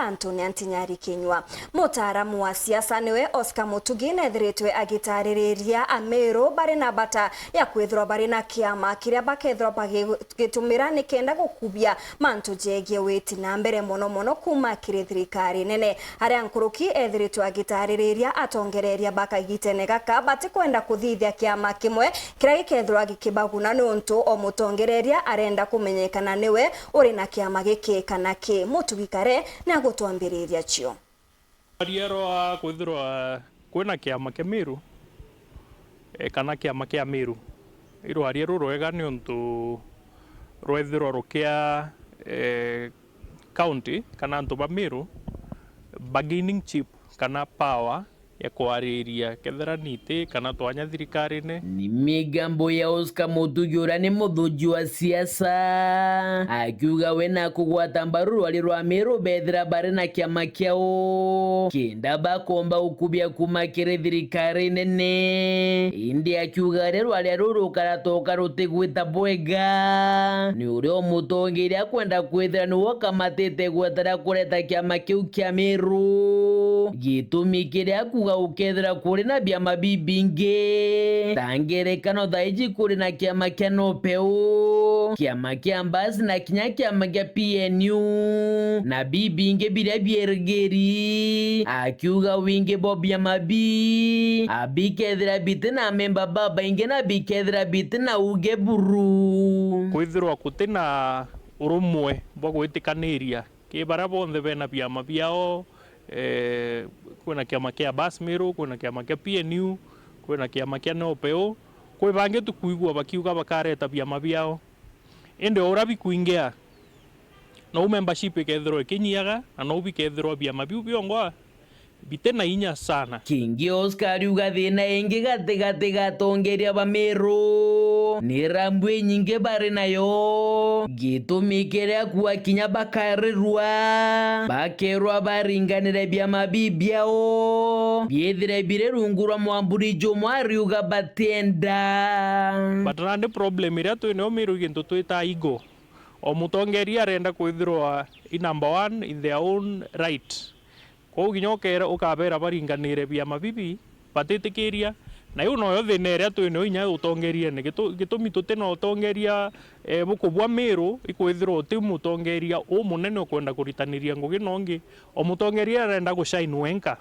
Anthony Antinyari Kinyua. Mutaaramu wa siasa niwe Oscar Mutugi nethiritwe agitariria Ameru bari na bata ya kwithirwa bari na kiama kiria bakethirwa bagitumira ni kenda gukubia mantu jegie witi na mbere mono kuma kiri thirikari nene haria nkuruki ethiritwe agitariria atongereria bakagitene gaka bati kwenda kuthithia kiama kimwe kiria gikethirwa gikibaguna nuntu o mutongereria arenda kumenyekana niwe uri na kiama giki kana ki. Mutugi kare na gutwambiriria cio ariero kwithirwa kwina kiama kia Meru kana kiama kia Meru iro ariero rwega ni untu rwethirwa rukia county kana antu ba Meru bargaining chip kana power ya kwariria kethera nite kana twanya thirikari-ini. Ni migambo ya Oscar Mutugi uria ni muthuji wa siasa akiuga wena kugwata mbaru rwari rwa Meru bethira bari na kiama kiao kenda bakomba ukubia kuma kiri thirikari nene indi akiuga rwari ruru karatoka rutigwita bwega ni urio mutongeria kwenda kwithira ni wokamatite gwetera kureta kiama kiu kia Meru gitumi kiria kuga ukethira kuri na biama bibinge tangerekano thaiji kuri na kiama kia Nopeu kiama kia Ambasi na kinya kiama kia PNU na bibinge biria biergeri akiuga winge bo biama bi abikethira bitina memba baba inge na bikethira bitina uge buru kwithirwa kutina urumwe bwa gwitikaniria kibara bonthe bena biama biao kwina kiama kia Ambasi Meru kwina kiama kia PNU kwina kiama kia Nopeu kwi bangi tukuigua bakiuga bakareta biama biao indi ura bikuingea no membership ikethirwa ikinyiaga na no bikethirwa biama biu biongwa bitena inya sana. Kingi Oscar uga thina ingi gati gatongeria ba Meru ni rambwe nyingi bari nayo gitumi kiria kuwa kinya bakarirwa bakerwa baringanire biama bibiao biethire bire rungurwa mwamburijo mwari uga batenda batrande problem iria twine Meru gintu twita igo o mutongeria arenda kwithirwa i number one in their own right ko ginyokera ukabera baringanire biama bibi batitikiria na yu no thina iria twine inya utongeria ni gitumi tutena utongeria bukubwa Meru ikwithirwa uti mutongeria munene ukwenda kuritaniria ngugi nongi o mutongeria arenda gushine wenka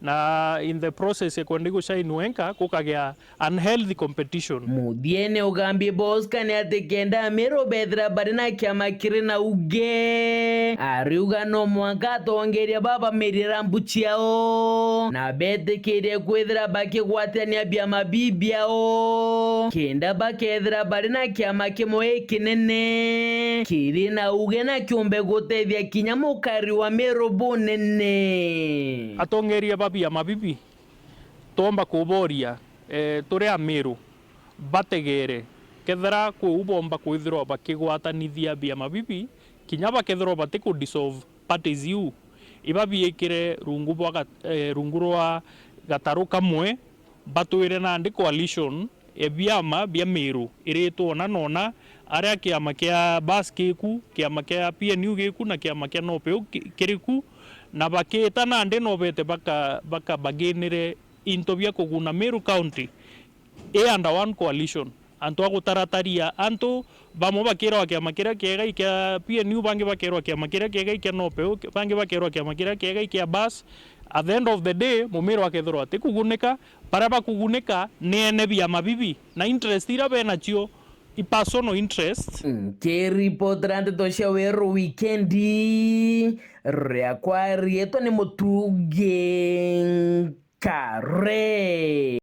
na in the process ya kwenda gushine wenka kukagia unhealthy competition. Muthiene ugambie Oscar ni ati kenda Meru bethira bari na kiama kiri na uge ariuga no mwaka atongeria baba merira mbuchiao na betikirie kwithira bakigwatania biama bibiao kenda bakethira bari na kiama kimwe kinene kiri na uge na kiumbe gutethia kinya mukari wa Meru bunene atongeria biama bibi tomba kuboria turi a Meru bategere kethera kwi ubomba kwithirwa bakigwatanithia biama bibi kinya bakethirwa batiku dissolve parties iu ibabiikire rungu rwa gataru kamwe batwire na ndi coalition biama bia Meru iritwo nona aria kiama kia Ambasi giku kiama kia PNU giku na kiama kia Nopeu kiriku na bakitana ndi no bete baka baginire into bia kuguna Meru County under one coalition antu agutarataria antu bamo bakirwa kiama kiria kiega kia PNU bangi bakirwa kiama kiria kiega kia Nopeu bangi bakirwa kiama kiria kiega kia Ambasi. At the end of the day Mumeru akethirwa ati kugunika para bakugunika ni ene biama bibi na interest ira bena chio i personal interest. Kiripotrante tosha weru weekendi reakwa rieto ni Mutugi kare.